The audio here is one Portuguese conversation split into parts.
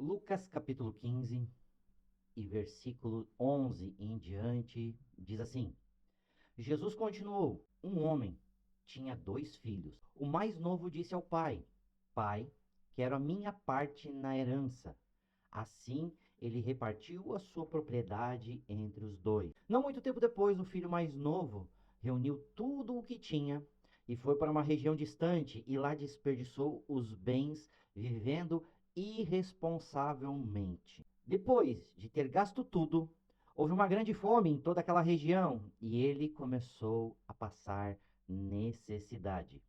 Lucas capítulo 15 e versículo 11 em diante diz assim: Jesus continuou: Um homem tinha 2 filhos. O mais novo disse ao pai: Pai, quero a minha parte na herança. Assim, ele repartiu a sua propriedade entre os dois. Não muito tempo depois, o filho mais novo reuniu tudo o que tinha e foi para uma região distante e lá desperdiçou os bens, vivendo irresponsavelmente. Depois de ter gasto tudo, houve uma grande fome em toda aquela região e ele começou a passar necessidade.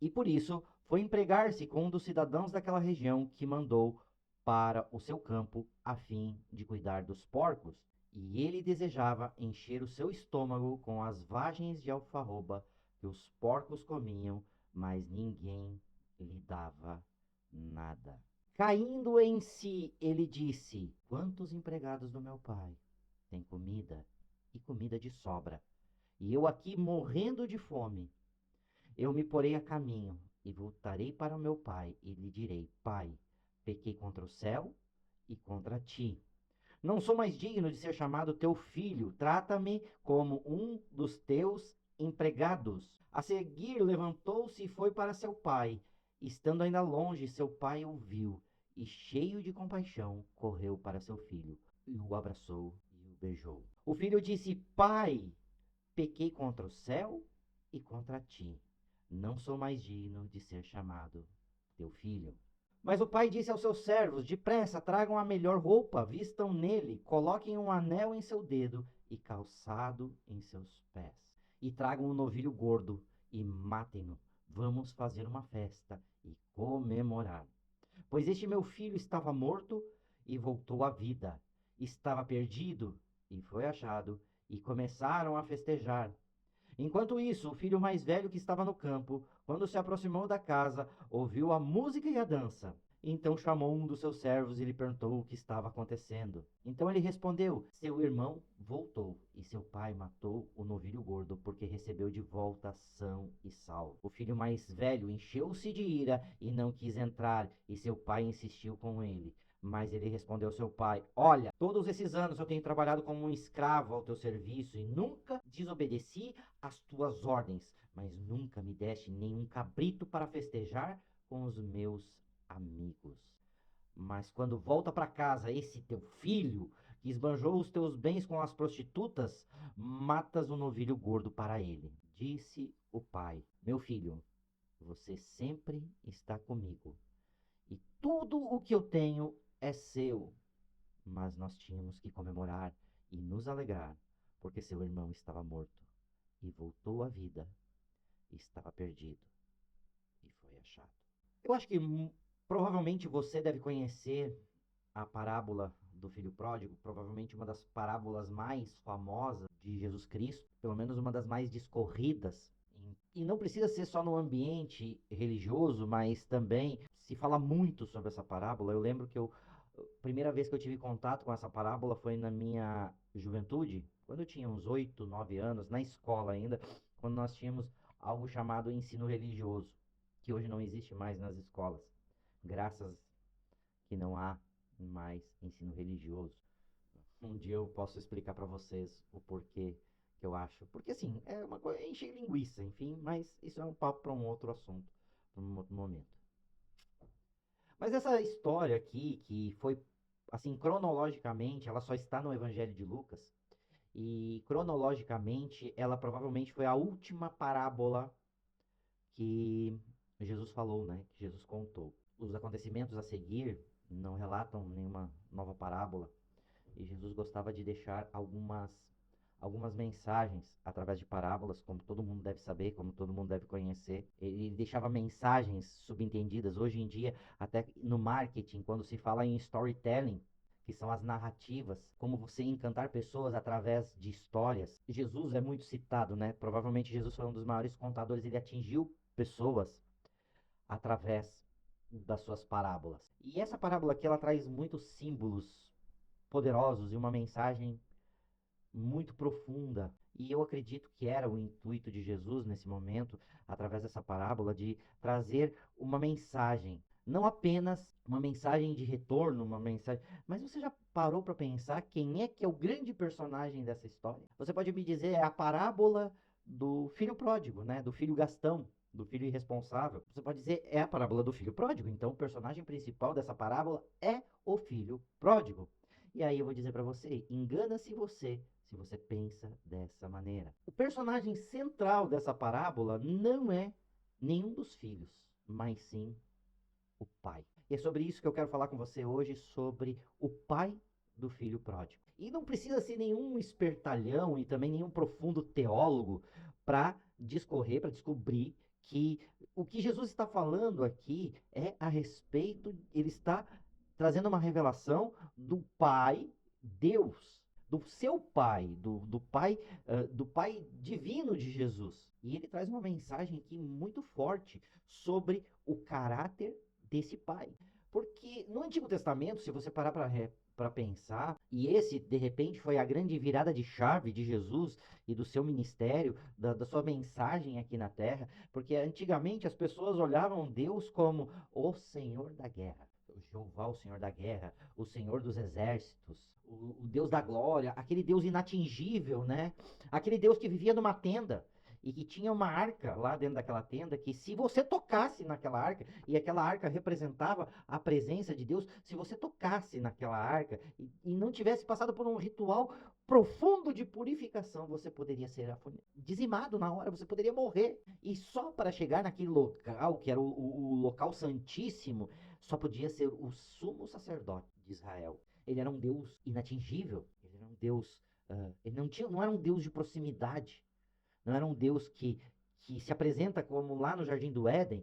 E por isso foi empregar-se com um dos cidadãos daquela região, que mandou para o seu campo a fim de cuidar dos porcos. E ele desejava encher o seu estômago com as vagens de alfarroba que os porcos comiam, mas ninguém lhe dava nada. Caindo em si, ele disse: Quantos empregados do meu pai têm comida e comida de sobra, e eu aqui morrendo de fome? Eu me porei a caminho e voltarei para o meu pai e lhe direi: Pai, pequei contra o céu e contra ti. Não sou mais digno de ser chamado teu filho. Trata-me como um dos teus empregados. A seguir, levantou-se e foi para seu pai. Estando ainda longe, seu pai o viu e, cheio de compaixão, correu para seu filho e o abraçou e o beijou. O filho disse: Pai, pequei contra o céu e contra ti. Não sou mais digno de ser chamado teu filho. Mas o pai disse aos seus servos: Depressa, tragam a melhor roupa, vistam nele, coloquem um anel em seu dedo e calçado em seus pés. E tragam um novilho gordo e matem-no. Vamos fazer uma festa e comemorar. Pois este meu filho estava morto e voltou à vida. Estava perdido e foi achado, e começaram a festejar. Enquanto isso, o filho mais velho, que estava no campo, quando se aproximou da casa, ouviu a música e a dança. Então chamou um dos seus servos e lhe perguntou o que estava acontecendo. Então ele respondeu: Seu irmão voltou, e seu pai matou o novilho gordo, porque recebeu de volta são e salvo. O filho mais velho encheu-se de ira e não quis entrar, e seu pai insistiu com ele. Mas ele respondeu ao seu pai: Olha, todos esses anos eu tenho trabalhado como um escravo ao teu serviço e nunca desobedeci às tuas ordens, mas nunca me deste nenhum cabrito para festejar com os meus amigos. Mas quando volta para casa esse teu filho, que esbanjou os teus bens com as prostitutas, matas um novilho gordo para ele. Disse o pai: Meu filho, você sempre está comigo, e tudo o que eu tenho é seu. Mas nós tínhamos que comemorar e nos alegrar, porque seu irmão estava morto e voltou à vida, estava perdido e foi achado. Eu acho que provavelmente você deve conhecer a parábola do filho pródigo, provavelmente uma das parábolas mais famosas de Jesus Cristo, pelo menos uma das mais discorridas. E não precisa ser só no ambiente religioso, mas também se fala muito sobre essa parábola. Eu lembro que a primeira vez que eu tive contato com essa parábola foi na minha juventude, quando eu tinha uns 8, 9 anos, na escola ainda, quando nós tínhamos algo chamado ensino religioso, que hoje não existe mais nas escolas, graças que não há mais ensino religioso. Um dia eu posso explicar para vocês o porquê que eu acho. Porque assim, é uma coisa, encher linguiça, enfim, mas isso é um papo para um outro assunto, para um outro momento. Mas essa história aqui, que foi, assim, cronologicamente, ela só está no Evangelho de Lucas, e cronologicamente, ela provavelmente foi a última parábola que Jesus falou, né? Que Jesus contou. Os acontecimentos a seguir não relatam nenhuma nova parábola, e Jesus gostava de deixar algumas mensagens através de parábolas, como todo mundo deve saber, como todo mundo deve conhecer. Ele deixava mensagens subentendidas. Hoje em dia, até no marketing, quando se fala em storytelling, que são as narrativas, como você encantar pessoas através de histórias. Jesus é muito citado, né? Provavelmente Jesus foi um dos maiores contadores, ele atingiu pessoas através das suas parábolas. E essa parábola aqui, ela traz muitos símbolos poderosos e uma mensagem muito profunda. E eu acredito que era o intuito de Jesus nesse momento, através dessa parábola, de trazer uma mensagem. não apenas uma mensagem de retorno, uma mensagem. Mas você já parou para pensar quem é que é o grande personagem dessa história? Você pode me dizer, é a parábola do filho pródigo, né? Do filho Gastão, do filho irresponsável. Você pode dizer, é a parábola do filho pródigo. Então, o personagem principal dessa parábola é o filho pródigo. E aí eu vou dizer para você, engana-se você se você pensa dessa maneira. O personagem central dessa parábola não é nenhum dos filhos, mas sim o pai. E é sobre isso que eu quero falar com você hoje, sobre o pai do filho pródigo. E não precisa ser nenhum espertalhão e também nenhum profundo teólogo para discorrer, para descobrir que o que Jesus está falando aqui é a respeito, ele está trazendo uma revelação do Pai, Deus, do seu Pai, do Pai divino de Jesus. E ele traz uma mensagem aqui muito forte sobre o caráter desse pai. Porque no Antigo Testamento, se você parar para pensar, e esse de repente foi a grande virada de chave de Jesus e do seu ministério, da sua mensagem aqui na terra, porque antigamente as pessoas olhavam Deus como o Senhor da guerra. O Jeová, o Senhor da guerra, o Senhor dos exércitos, o Deus da glória, aquele Deus inatingível, né? Aquele Deus que vivia numa tenda e que tinha uma arca lá dentro daquela tenda, que se você tocasse naquela arca, e aquela arca representava a presença de Deus, se você tocasse naquela arca e não tivesse passado por um ritual profundo de purificação, você poderia ser dizimado na hora, você poderia morrer. E só para chegar naquele local, que era o local santíssimo, só podia ser o sumo sacerdote de Israel. Ele era um Deus inatingível, ele era um Deus, ele não era um Deus de proximidade. Não era um Deus que se apresenta como lá no Jardim do Éden,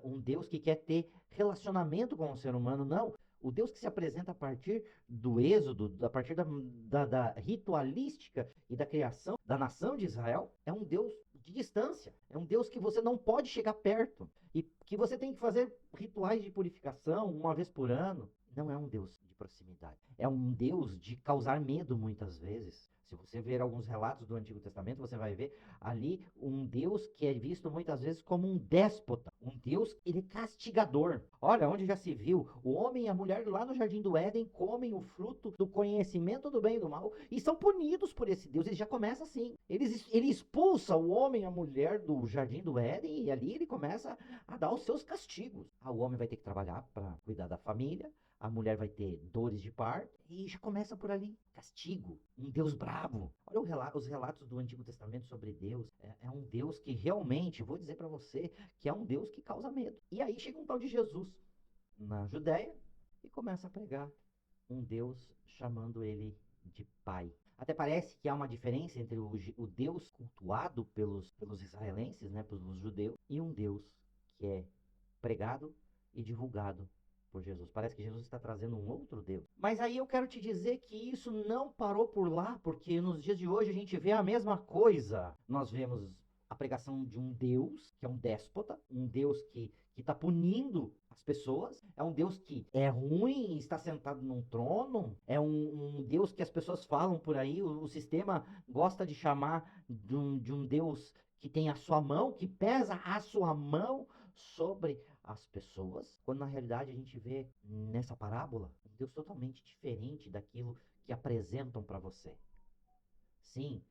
um Deus que quer ter relacionamento com o ser humano. Não. O Deus que se apresenta a partir do êxodo, a partir da ritualística e da criação da nação de Israel, é um Deus de distância. É um Deus que você não pode chegar perto. E que você tem que fazer rituais de purificação uma vez por ano. Não é um Deus de proximidade. É um Deus de causar medo muitas vezes. Se você ver alguns relatos do Antigo Testamento, você vai ver ali um Deus que é visto muitas vezes como um déspota, um Deus, ele é castigador. Olha, onde já se viu, o homem e a mulher lá no Jardim do Éden comem o fruto do conhecimento do bem e do mal e são punidos por esse Deus. Ele já começa assim. Ele expulsa o homem e a mulher do Jardim do Éden e ali ele começa a dar os seus castigos. O homem vai ter que trabalhar para cuidar da família, a mulher vai ter dores de parto e já começa por ali. Castigo, um Deus bravo. Olha os relatos do Antigo Testamento sobre Deus. É um Deus que realmente, vou dizer para você, que é um Deus que causa medo. E aí chega um tal de Jesus na Judéia e começa a pregar um Deus chamando ele de Pai. Até parece que há uma diferença entre o Deus cultuado pelos israelenses, né, pelos judeus, e um Deus que é pregado e divulgado por Jesus. Parece que Jesus está trazendo um outro Deus. Mas aí eu quero te dizer que isso não parou por lá, porque nos dias de hoje a gente vê a mesma coisa. Nós vemos a pregação de um Deus que é um déspota, um Deus que está punindo as pessoas, é um Deus que é ruim e está sentado num trono, é um Deus que as pessoas falam por aí, o sistema gosta de chamar de um Deus que tem a sua mão, que pesa a sua mão sobre as pessoas, quando na realidade a gente vê nessa parábola um Deus totalmente diferente daquilo que apresentam para você. Sim,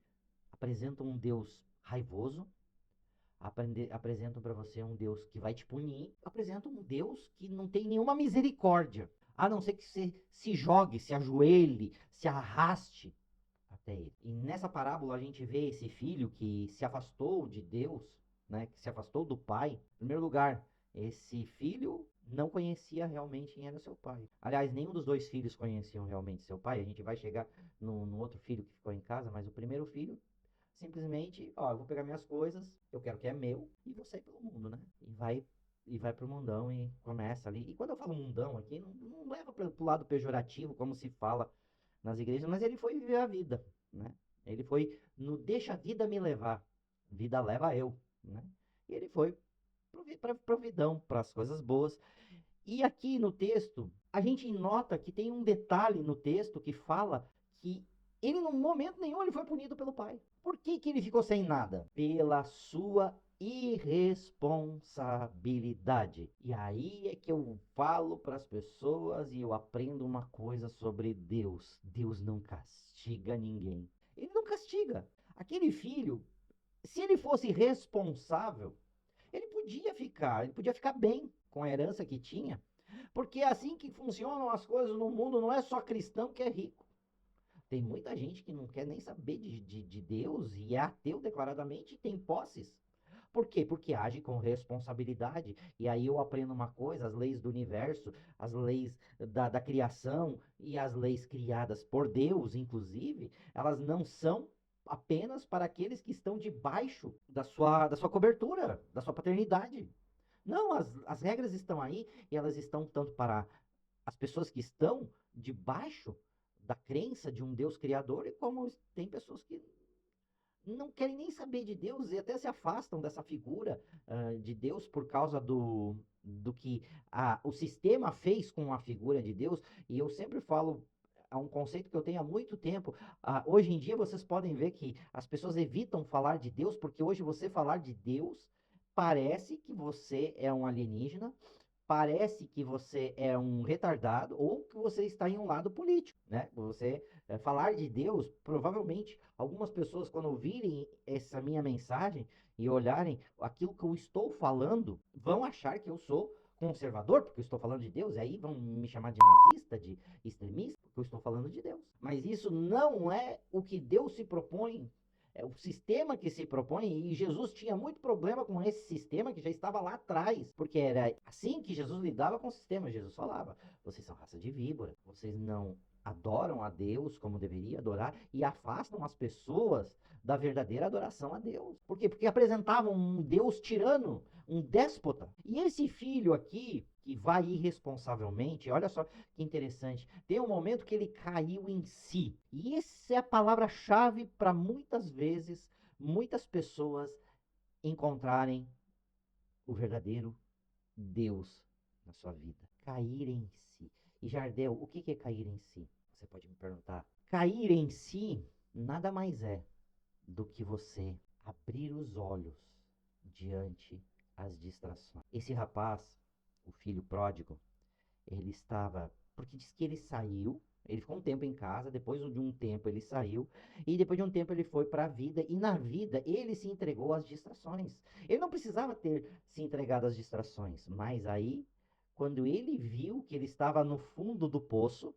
apresentam um Deus raivoso, apresentam para você um Deus que vai te punir, apresentam um Deus que não tem nenhuma misericórdia, a não ser que você se jogue, se ajoelhe, se arraste até ele. E nessa parábola a gente vê esse filho que se afastou de Deus, né, que se afastou do pai. Em primeiro lugar, esse filho não conhecia realmente quem era seu pai. Aliás, nenhum dos dois filhos conheciam realmente seu pai. A gente vai chegar no outro filho que ficou em casa, mas o primeiro filho simplesmente, eu vou pegar minhas coisas, eu quero que é meu, e vou sair pelo mundo, né? E vai pro mundão e começa ali. E quando eu falo mundão aqui, não leva pro lado pejorativo, como se fala nas igrejas, mas ele foi viver a vida, né? Ele foi no deixa a vida me levar, vida leva eu, né? E ele foi para providão, para as coisas boas. E aqui no texto, a gente nota que tem um detalhe no texto que fala que ele, num momento nenhum, ele foi punido pelo pai. Por que ele ficou sem nada? Pela sua irresponsabilidade. E aí é que eu falo para as pessoas e eu aprendo uma coisa sobre Deus. Deus não castiga ninguém. Ele não castiga. Aquele filho, se ele fosse responsável, ele podia ficar bem com a herança que tinha, porque é assim que funcionam as coisas no mundo, não é só cristão que é rico. Tem muita gente que não quer nem saber de Deus e é ateu declaradamente e tem posses. Por quê? Porque age com responsabilidade. E aí eu aprendo uma coisa: as leis do universo, as leis da criação e as leis criadas por Deus, inclusive, elas não são apenas para aqueles que estão debaixo da sua cobertura, da sua paternidade. Não, as regras estão aí e elas estão tanto para as pessoas que estão debaixo da crença de um Deus criador, e como tem pessoas que não querem nem saber de Deus e até se afastam dessa figura de Deus por causa do que o sistema fez com a figura de Deus. E eu sempre falo, é um conceito que eu tenho há muito tempo. Hoje em dia vocês podem ver que as pessoas evitam falar de Deus, porque hoje você falar de Deus parece que você é um alienígena, parece que você é um retardado ou que você está em um lado político, né? Você falar de Deus, provavelmente algumas pessoas quando ouvirem essa minha mensagem e olharem aquilo que eu estou falando, vão achar que eu sou conservador, porque eu estou falando de Deus, e aí vão me chamar de nazista, de extremista, porque eu estou falando de Deus. Mas isso não é o que Deus se propõe, é o sistema que se propõe, e Jesus tinha muito problema com esse sistema que já estava lá atrás, porque era assim que Jesus lidava com o sistema. Jesus falava: vocês são raça de víbora, vocês não adoram a Deus como deveria adorar e afastam as pessoas da verdadeira adoração a Deus. Por quê? Porque apresentavam um Deus tirano, um déspota. E esse filho aqui, que vai irresponsavelmente, olha só que interessante, tem um momento que ele caiu em si. E essa é a palavra-chave para muitas vezes, muitas pessoas encontrarem o verdadeiro Deus na sua vida. Cair em si. E Jardel, o que é cair em si? Você pode me perguntar. Cair em si nada mais é do que você abrir os olhos diante as distrações. Esse rapaz, o filho pródigo, ele estava, porque diz que ele saiu, ele ficou um tempo em casa, depois de um tempo ele saiu, e depois de um tempo ele foi para a vida, e na vida ele se entregou às distrações. Ele não precisava ter se entregado às distrações, mas aí, quando ele viu que ele estava no fundo do poço,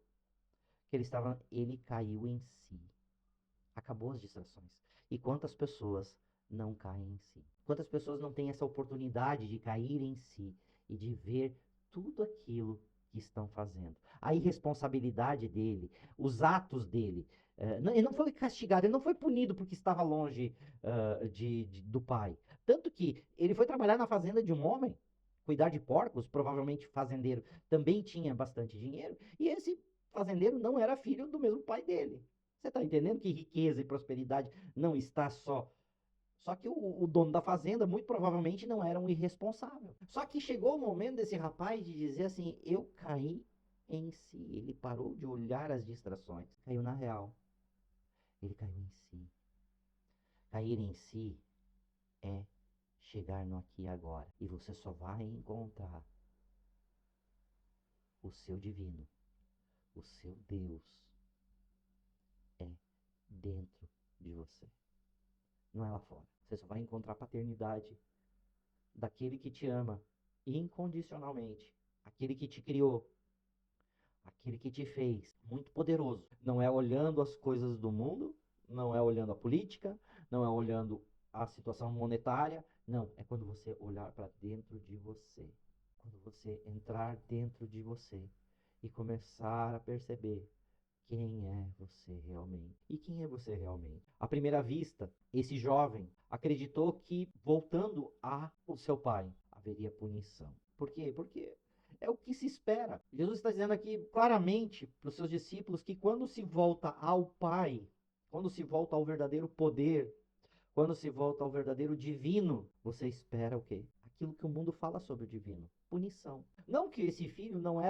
ele caiu em si. Acabou as distrações. E quantas pessoas não caem em si? Quantas pessoas não têm essa oportunidade de cair em si e de ver tudo aquilo que estão fazendo? A irresponsabilidade dele, os atos dele. Ele não foi castigado, ele não foi punido porque estava longe do pai. Tanto que ele foi trabalhar na fazenda de um homem, cuidar de porcos, provavelmente fazendeiro também tinha bastante dinheiro, e esse fazendeiro não era filho do mesmo pai dele. Você está entendendo que riqueza e prosperidade não está só. Só que o dono da fazenda, muito provavelmente, não era um irresponsável. Só que chegou o momento desse rapaz de dizer assim: eu caí em si. Ele parou de olhar as distrações. Caiu na real. Ele caiu em si. Cair em si é chegar no aqui e agora. E você só vai encontrar o seu divino, o seu Deus, é dentro de você. Não é lá fora. Você só vai encontrar a paternidade daquele que te ama incondicionalmente, aquele que te criou, aquele que te fez muito poderoso. Não é olhando as coisas do mundo, não é olhando a política, não é olhando a situação monetária, não, é quando você olhar para dentro de você, quando você entrar dentro de você e começar a perceber quem é você realmente. E quem é você realmente? À primeira vista, esse jovem acreditou que, voltando ao seu pai, haveria punição. Por quê? Porque é o que se espera. Jesus está dizendo aqui claramente para os seus discípulos que quando se volta ao Pai, quando se volta ao verdadeiro poder, quando se volta ao verdadeiro divino, você espera o quê? Aquilo que o mundo fala sobre o divino: punição. Não que esse filho não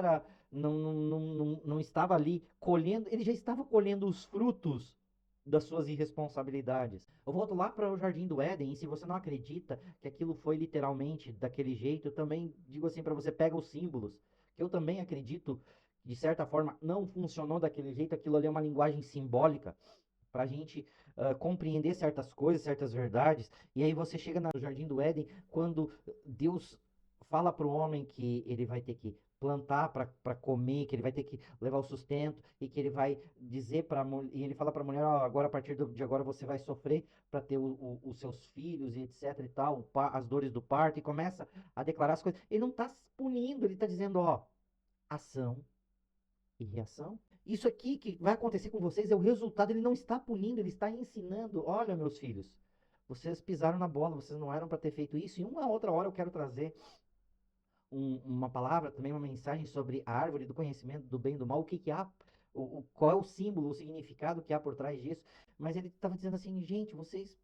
estava ali colhendo, ele já estava colhendo os frutos das suas irresponsabilidades. Eu volto lá para o Jardim do Éden, e se você não acredita que aquilo foi literalmente daquele jeito, eu também digo assim para você, pega os símbolos, que eu também acredito, de certa forma, não funcionou daquele jeito, aquilo ali é uma linguagem simbólica, para a gente compreender certas coisas, certas verdades. E aí você chega no Jardim do Éden, quando Deus fala para o homem que ele vai ter que plantar para comer, que ele vai ter que levar o sustento e que ele vai dizer para e ele fala para a mulher, ó, agora a partir de agora você vai sofrer para ter os seus filhos e etc e tal, as dores do parto, e começa a declarar as coisas. Ele não está punindo, ele está dizendo, ó, ação e reação. Isso aqui que vai acontecer com vocês é o resultado. Ele não está punindo, ele está ensinando. Olha, meus filhos, vocês pisaram na bola, vocês não eram para ter feito isso. E uma outra hora eu quero trazer uma palavra, também uma mensagem sobre a árvore do conhecimento do bem e do mal. O que, que há, qual é o símbolo, o significado que há por trás disso. Mas ele estava dizendo assim, gente, vocês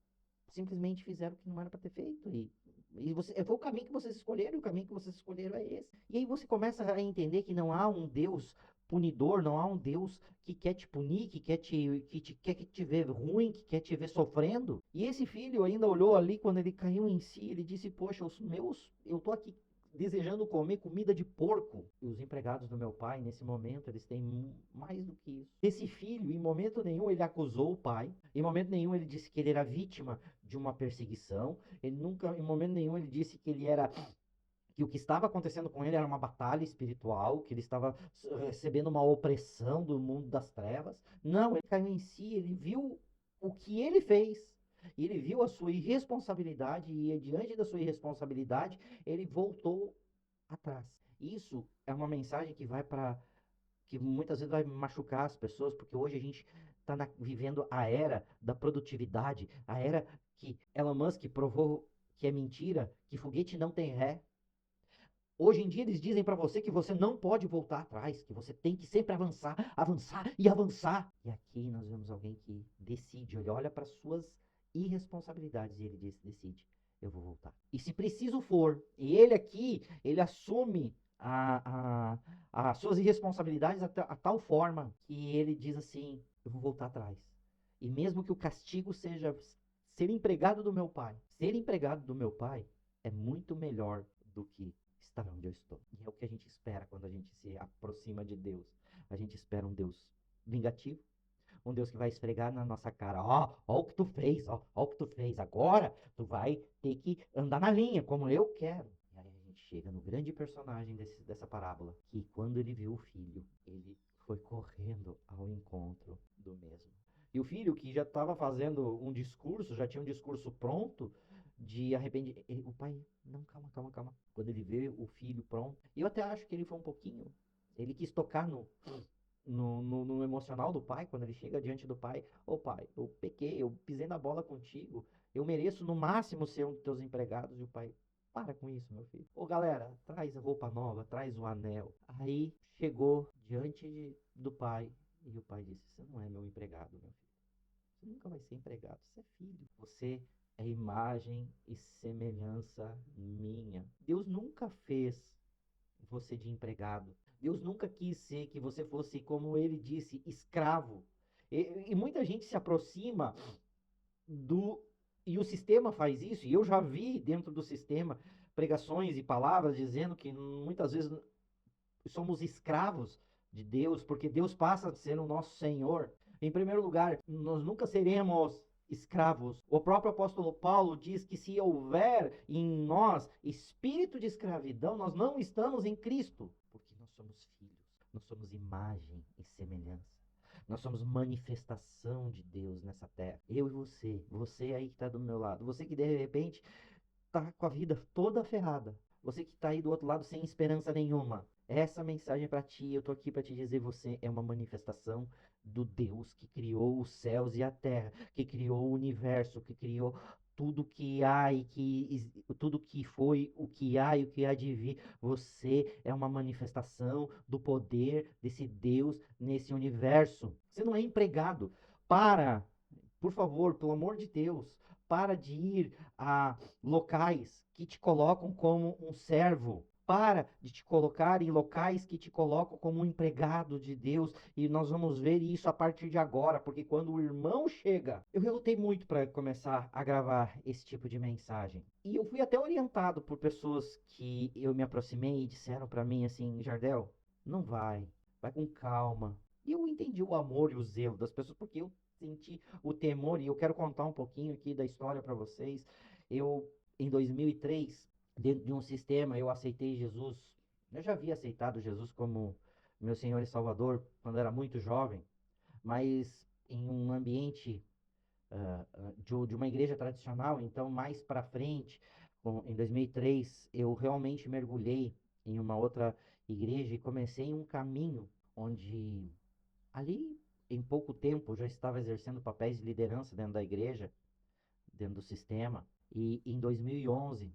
simplesmente fizeram o que não era para ter feito. E foi o caminho que vocês escolheram, e o caminho que vocês escolheram é esse. E aí você começa a entender que não há um Deus punidor, não há um Deus que quer te punir, que quer que te ver ruim, que quer te ver sofrendo. E esse filho ainda olhou ali quando ele caiu em si, ele disse: "Poxa, eu tô aqui desejando comer comida de porco". E os empregados do meu pai, nesse momento, eles têm mais do que isso. Esse filho, em momento nenhum, ele acusou o pai, em momento nenhum, ele disse que ele era vítima de uma perseguição, ele nunca, em momento nenhum, ele disse que o que estava acontecendo com ele era uma batalha espiritual, que ele estava recebendo uma opressão do mundo das trevas. Não, ele caiu em si, ele viu o que ele fez. E ele viu a sua irresponsabilidade e diante da sua irresponsabilidade, ele voltou atrás. Isso é uma mensagem que vai para que muitas vezes vai machucar as pessoas, porque hoje a gente está vivendo a era da produtividade, a era que Elon Musk provou que é mentira, que foguete não tem ré. Hoje em dia eles dizem para você que você não pode voltar atrás, que você tem que sempre avançar, avançar e avançar. E aqui nós vemos alguém que decide, ele olha para suas irresponsabilidades e ele diz, decide, eu vou voltar. E se preciso for, e ele aqui, ele assume as suas irresponsabilidades a tal forma que ele diz assim, eu vou voltar atrás. E mesmo que o castigo seja ser empregado do meu pai, ser empregado do meu pai é muito melhor do que estar onde eu estou. E é o que a gente espera quando a gente se aproxima de Deus. A gente espera um Deus vingativo, um Deus que vai esfregar na nossa cara, ó o que tu fez, ó o que tu fez, agora tu vai ter que andar na linha, como eu quero. E aí a gente chega no grande personagem dessa parábola, que quando ele viu o filho, ele foi correndo ao encontro do mesmo. E o filho, que já estava fazendo um discurso, já tinha um discurso pronto, de arrependimento. O pai, não, calma, calma, calma. Quando ele vê o filho pronto, eu até acho que ele foi um pouquinho. Ele quis tocar no emocional do pai, quando ele chega diante do pai. Ô pai, eu pequei, eu pisei na bola contigo. Eu mereço no máximo ser um dos teus empregados. E o pai, para com isso, meu filho. Ô galera, traz a roupa nova, traz o anel. Aí chegou diante do pai. E o pai disse: Você não é meu empregado, meu filho. Você nunca vai ser empregado, você é filho. Você é imagem e semelhança minha. Deus nunca fez você de empregado. Deus nunca quis ser que você fosse, como ele disse, escravo. E muita gente se aproxima do. E o sistema faz isso, e eu já vi dentro do sistema pregações e palavras dizendo que muitas vezes somos escravos de Deus, porque Deus passa a ser o nosso Senhor. Em primeiro lugar, nós nunca seremos escravos. O próprio apóstolo Paulo diz que se houver em nós espírito de escravidão, nós não estamos em Cristo, porque nós somos filhos, nós somos imagem e semelhança. Nós somos manifestação de Deus nessa terra. Eu e você aí que está do meu lado, você que de repente está com a vida toda ferrada, você que está aí do outro lado sem esperança nenhuma. Essa mensagem é para ti, eu tô aqui para te dizer, você é uma manifestação do Deus que criou os céus e a terra, que criou o universo, que criou tudo que há e tudo que foi, o que há e o que há de vir. Você é uma manifestação do poder desse Deus nesse universo. Você não é empregado. Para, por favor, pelo amor de Deus, para de ir a locais que te colocam como um servo. Para de te colocar em locais que te colocam como um empregado de Deus. E nós vamos ver isso a partir de agora, porque quando o irmão chega, eu relutei muito para começar a gravar esse tipo de mensagem. E eu fui até orientado por pessoas que eu me aproximei e disseram para mim assim: Jardel, não vai com calma. E eu entendi o amor e o zelo das pessoas, porque eu senti o temor, e eu quero contar um pouquinho aqui da história para vocês. Eu, em 2003, dentro de um sistema, eu aceitei Jesus. Eu já havia aceitado Jesus como meu Senhor e Salvador quando era muito jovem, mas em um ambiente de uma igreja tradicional. Então, mais para frente, em 2003, eu realmente mergulhei em uma outra igreja e comecei um caminho onde ali em pouco tempo eu já estava exercendo papéis de liderança dentro da igreja, dentro do sistema. E em 2011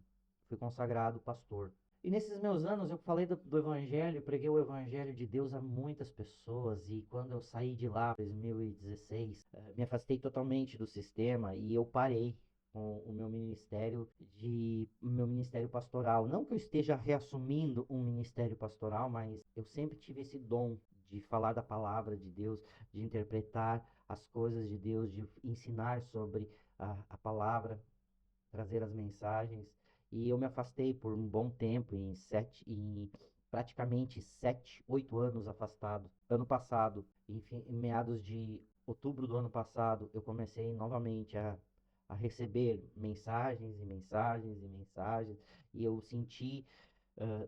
fui consagrado pastor. E nesses meus anos eu falei do evangelho, preguei o evangelho de Deus a muitas pessoas. E quando eu saí de lá, em 2016, me afastei totalmente do sistema e eu parei com o meu ministério pastoral. Não que eu esteja reassumindo um ministério pastoral, mas eu sempre tive esse dom de falar da palavra de Deus, de interpretar as coisas de Deus, de ensinar sobre a palavra, trazer as mensagens. E eu me afastei por um bom tempo, em praticamente 7, 8 anos afastado. Ano passado, em meados de outubro do ano passado, eu comecei novamente a receber mensagens e mensagens e mensagens, e eu senti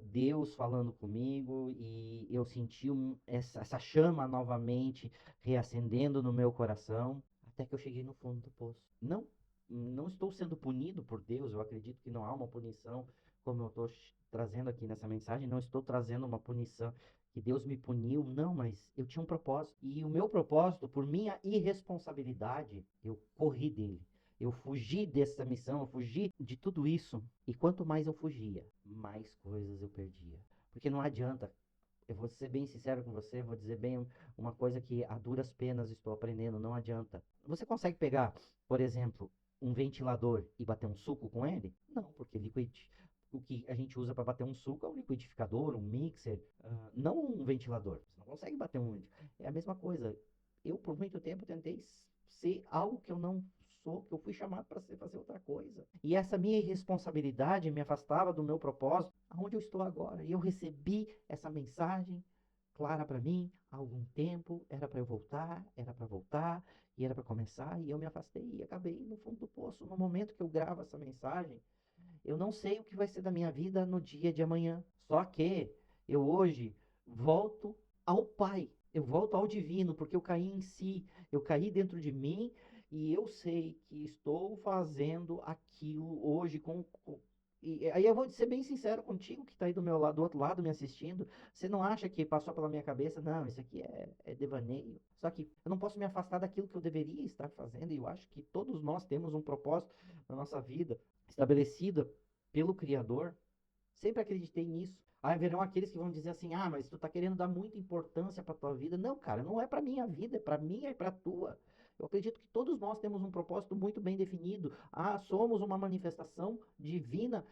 Deus falando comigo, e eu senti essa chama novamente reacendendo no meu coração, até que eu cheguei no fundo do poço. Não estou sendo punido por Deus, eu acredito que não há uma punição, como eu estou trazendo aqui nessa mensagem, não estou trazendo uma punição, que Deus me puniu, não, mas eu tinha um propósito, e o meu propósito, por minha irresponsabilidade, eu corri dele. Eu fugi dessa missão, eu fugi de tudo isso. E quanto mais eu fugia, mais coisas eu perdia. Porque não adianta, eu vou ser bem sincero com você, vou dizer bem uma coisa que a duras penas estou aprendendo, não adianta. Você consegue pegar, por exemplo, um ventilador e bater um suco com ele? Não, porque o que a gente usa para bater um suco é um liquidificador, um mixer, não um ventilador. Você não consegue bater um. É a mesma coisa. Eu, por muito tempo, tentei ser algo que eu não sou, que eu fui chamado para fazer outra coisa. E essa minha irresponsabilidade me afastava do meu propósito, aonde eu estou agora. E eu recebi essa mensagem clara para mim há algum tempo, era para eu voltar, era para voltar, e era para começar, e eu me afastei e acabei no fundo do poço. No momento que eu gravo essa mensagem, eu não sei o que vai ser da minha vida no dia de amanhã. Só que eu hoje volto ao Pai, eu volto ao divino, porque eu caí em si, eu caí dentro de mim, e eu sei que estou fazendo aquilo hoje e aí eu vou ser bem sincero contigo que está aí do meu lado, do outro lado me assistindo. Você não acha que passou pela minha cabeça? Não, isso aqui é devaneio. Só que eu não posso me afastar daquilo que eu deveria estar fazendo. E eu acho que todos nós temos um propósito na nossa vida estabelecida pelo Criador. Sempre acreditei nisso. Aí haverão aqueles que vão dizer assim: ah, mas tu tá querendo dar muita importância para tua vida. Não, cara, não é para minha vida, é para minha e para tua. Eu acredito que todos nós temos um propósito muito bem definido. Ah, somos uma manifestação divina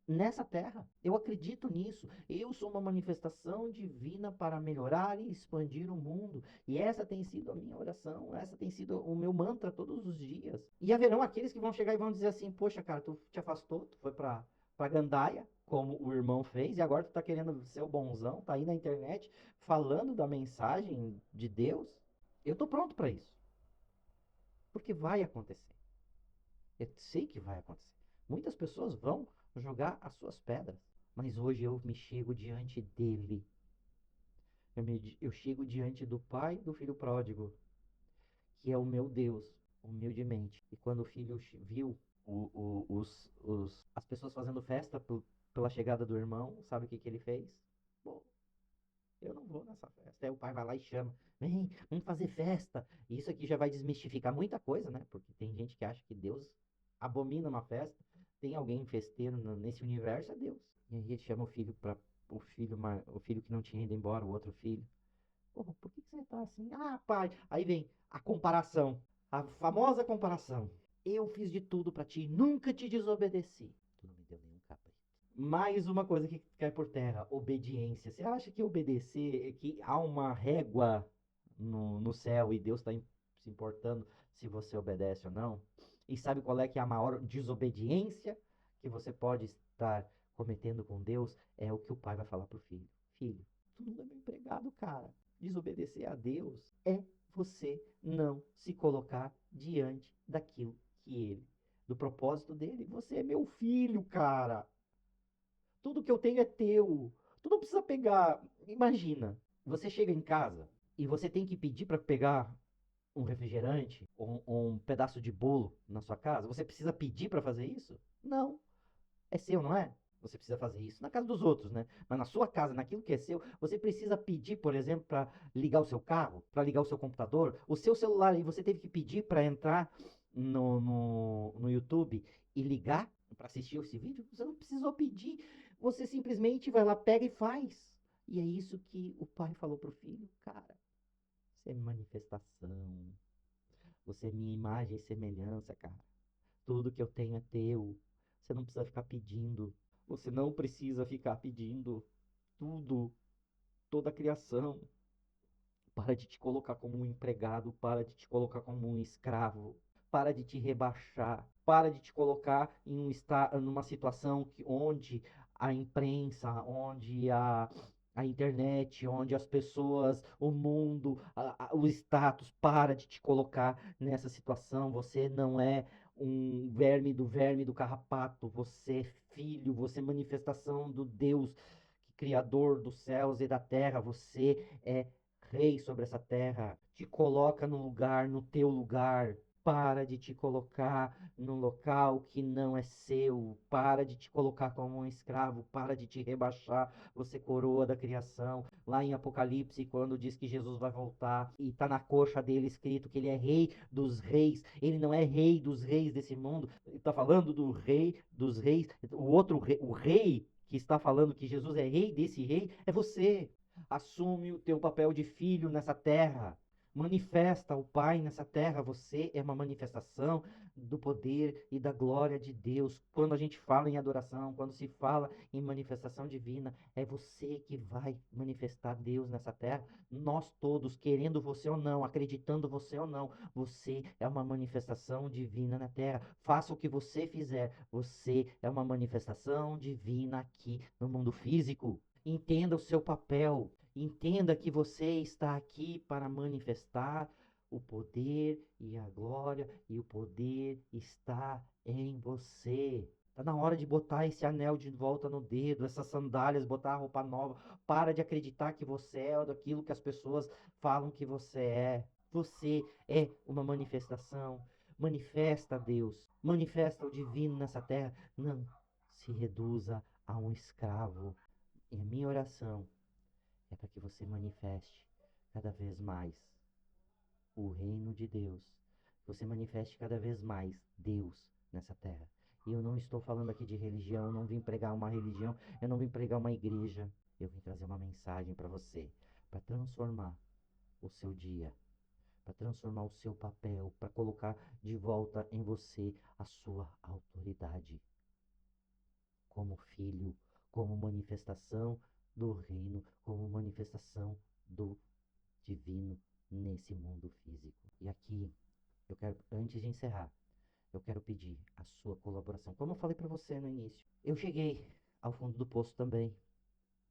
nessa terra. Eu acredito nisso. Eu sou uma manifestação divina para melhorar e expandir o mundo. E essa tem sido a minha oração, essa tem sido o meu mantra todos os dias. E haverão aqueles que vão chegar e vão dizer assim: poxa, cara, tu te afastou, tu foi para Gandaia, como o irmão fez, e agora tu tá querendo ser o bonzão, tá aí na internet falando da mensagem de Deus. Eu tô pronto para isso. Porque vai acontecer. Eu sei que vai acontecer. Muitas pessoas vão jogar as suas pedras. Mas hoje eu me chego diante dele. Eu chego diante do pai do filho pródigo, que é o meu Deus, humildemente. E quando o filho viu as pessoas fazendo festa pela chegada do irmão, sabe o que, que ele fez? Bom, eu não vou nessa festa. Aí o pai vai lá e chama: vem, vamos fazer festa. E isso aqui já vai desmistificar muita coisa, né? Porque tem gente que acha que Deus abomina uma festa. Tem alguém festeiro nesse universo, é Deus. E aí ele chama o filho para o filho que não tinha ido embora, o outro filho. Porra, por que você tá assim? Ah, pai. Aí vem a comparação, a famosa comparação. Eu fiz de tudo para ti, nunca te desobedeci. Tu não me deu nenhum cabrito. Mais uma coisa que cai por terra, obediência. Você acha que obedecer, que há uma régua no céu e Deus está se importando se você obedece ou não? E sabe qual é que é a maior desobediência que você pode estar cometendo com Deus? É o que o pai vai falar pro filho. Filho, tu não é meu empregado, cara. Desobedecer a Deus é você não se colocar diante daquilo que ele, do propósito dele. Você é meu filho, cara. Tudo que eu tenho é teu. Tu não precisa pegar. Imagina, você chega em casa e você tem que pedir para pegar um refrigerante ou um pedaço de bolo na sua casa. Você precisa pedir para fazer isso? Não. É seu, não é? Você precisa fazer isso na casa dos outros, né? Mas na sua casa, naquilo que é seu, você precisa pedir, por exemplo, para ligar o seu carro, para ligar o seu computador, o seu celular, e você teve que pedir para entrar no YouTube e ligar para assistir esse vídeo. Você não precisou pedir, você simplesmente vai lá, pega e faz. E é isso que o pai falou pro filho, cara. Isso é manifestação. Você é minha imagem e semelhança, cara. Tudo que eu tenho é teu. Você não precisa ficar pedindo. Você não precisa ficar pedindo tudo, toda a criação. Para de te colocar como um empregado, para de te colocar como um escravo, para de te rebaixar, para de te colocar em numa situação onde a imprensa, onde a internet, onde as pessoas, o mundo, o status, para de te colocar nessa situação. Você não é um verme do carrapato, você é filho, você é manifestação do Deus, Criador dos céus e da terra, você é rei sobre essa terra, te coloca no lugar, no teu lugar. Para de te colocar num local que não é seu. Para de te colocar como um escravo. Para de te rebaixar. Você é coroa da criação. Lá em Apocalipse, quando diz que Jesus vai voltar e está na coxa dele escrito que ele é rei dos reis. Ele não é rei dos reis desse mundo. Ele está falando do rei dos reis. O outro rei, o rei que está falando que Jesus é rei desse rei é você. Assume o teu papel de filho nessa terra. Manifesta o Pai nessa terra. Você é uma manifestação do poder e da glória de Deus. Quando a gente fala em adoração, quando se fala em manifestação divina, é você que vai manifestar Deus nessa terra. Nós todos, querendo você ou não, acreditando você ou não, você é uma manifestação divina na terra. Faça o que você fizer, você é uma manifestação divina aqui no mundo físico. Entenda o seu papel. Entenda que você está aqui para manifestar o poder e a glória, e o poder está em você. Está na hora de botar esse anel de volta no dedo, essas sandálias, botar a roupa nova. Para de acreditar que você é daquilo que as pessoas falam que você é. Você é uma manifestação. Manifesta Deus. Manifesta o divino nessa terra. Não se reduza a um escravo. E a minha oração é para que você manifeste cada vez mais o reino de Deus. Você manifeste cada vez mais Deus nessa terra. E eu não estou falando aqui de religião, eu não vim pregar uma religião, eu não vim pregar uma igreja. Eu vim trazer uma mensagem para você, para transformar o seu dia, para transformar o seu papel, para colocar de volta em você a sua autoridade como filho, como manifestação do reino, como manifestação do divino nesse mundo físico. E aqui, eu quero, antes de encerrar, eu quero pedir a sua colaboração. Como eu falei para você no início, eu cheguei ao fundo do poço também.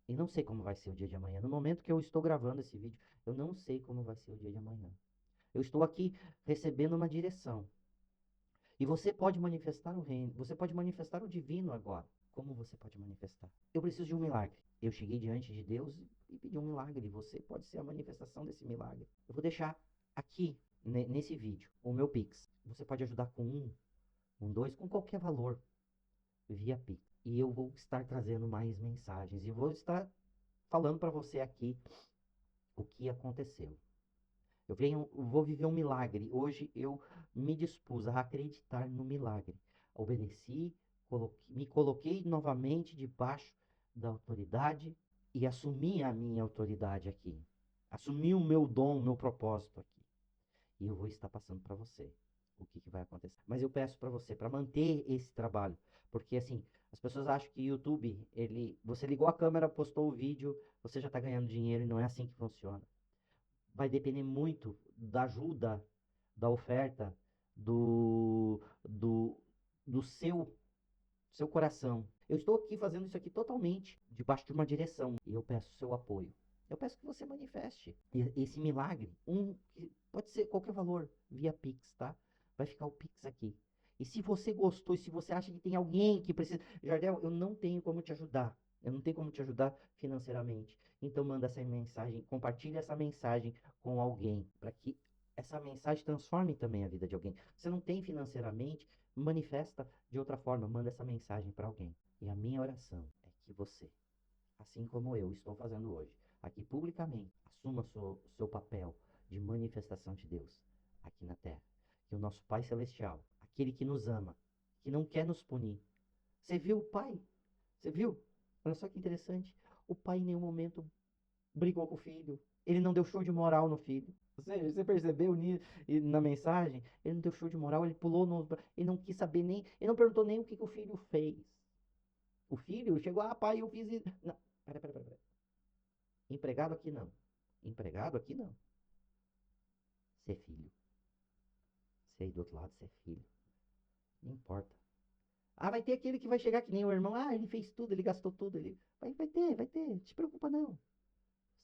E não sei como vai ser o dia de amanhã. No momento que eu estou gravando esse vídeo, eu não sei como vai ser o dia de amanhã. Eu estou aqui recebendo uma direção. E você pode manifestar o reino, você pode manifestar o divino agora. Como você pode manifestar? Eu preciso de um milagre. Eu cheguei diante de Deus e pedi um milagre. Você pode ser a manifestação desse milagre. Eu vou deixar aqui, nesse vídeo, o meu Pix. Você pode ajudar com um, dois, com qualquer valor via Pix. E eu vou estar trazendo mais mensagens. E vou estar falando para você aqui o que aconteceu. Eu vou viver um milagre. Hoje eu me dispus a acreditar no milagre. Obedeci, me coloquei novamente debaixo da autoridade e assumi a minha autoridade aqui. Assumi o meu dom, o meu propósito aqui. E eu vou estar passando para você. o que vai acontecer. Mas eu peço para você, para manter esse trabalho, porque assim, as pessoas acham que YouTube, você ligou a câmera, postou o vídeo, você já está ganhando dinheiro e não é assim que funciona. Vai depender muito da ajuda, da oferta, do, do, do seu coração. Eu estou aqui fazendo isso aqui totalmente debaixo de uma direção e eu peço seu apoio. Eu peço que você manifeste esse milagre, que pode ser qualquer valor, via Pix, tá? Vai ficar o Pix aqui. E se você gostou, e se você acha que tem alguém que precisa, Jardel, eu não tenho como te ajudar. Eu não tenho como te ajudar financeiramente. Então manda essa mensagem, compartilha essa mensagem com alguém, para que essa mensagem transforme também a vida de alguém. Você não tem financeiramente, manifesta de outra forma, manda essa mensagem para alguém. E a minha oração é que você, assim como eu estou fazendo hoje, aqui publicamente, assuma seu papel de manifestação de Deus aqui na terra. Que o nosso Pai Celestial, aquele que nos ama, que não quer nos punir. Você viu o Pai? Você viu? Olha só que interessante. O Pai em nenhum momento brigou com o filho. Ele não deu show de moral no filho. Você percebeu na mensagem? Ele não deu show de moral, ele pulou no. Ele não quis saber nem. Ele não perguntou nem o que o filho fez. O filho chegou, pai, eu fiz isso. Não, pera. Empregado aqui não. Empregado aqui não. Ser filho. Ser aí do outro lado, ser filho. Não importa. Ah, vai ter aquele que vai chegar que nem o irmão. Ah, ele fez tudo, ele gastou tudo. Vai ter. Não se preocupa não.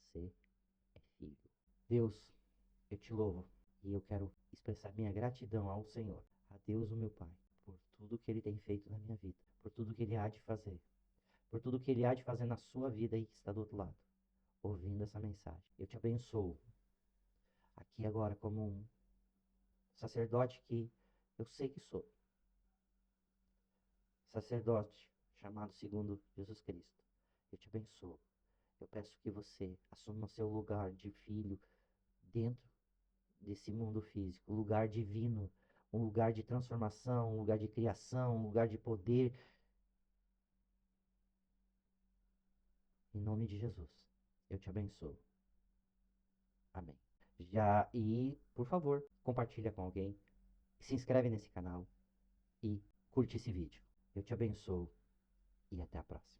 Você é filho. Deus, eu te louvo e eu quero expressar minha gratidão ao Senhor, a Deus, o meu Pai, por tudo que Ele tem feito na minha vida, por tudo que Ele há de fazer, por tudo que Ele há de fazer na sua vida aí que está do outro lado, ouvindo essa mensagem. Eu te abençoo aqui agora como um sacerdote que eu sei que sou, sacerdote chamado segundo Jesus Cristo. Eu te abençoo. Eu peço que você assuma seu lugar de filho dentro desse mundo físico, um lugar divino, um lugar de transformação, um lugar de criação, um lugar de poder, em nome de Jesus. Eu te abençoo. Amém. Por favor, compartilha com alguém, se inscreve nesse canal e curte esse vídeo. Eu te abençoo e até a próxima.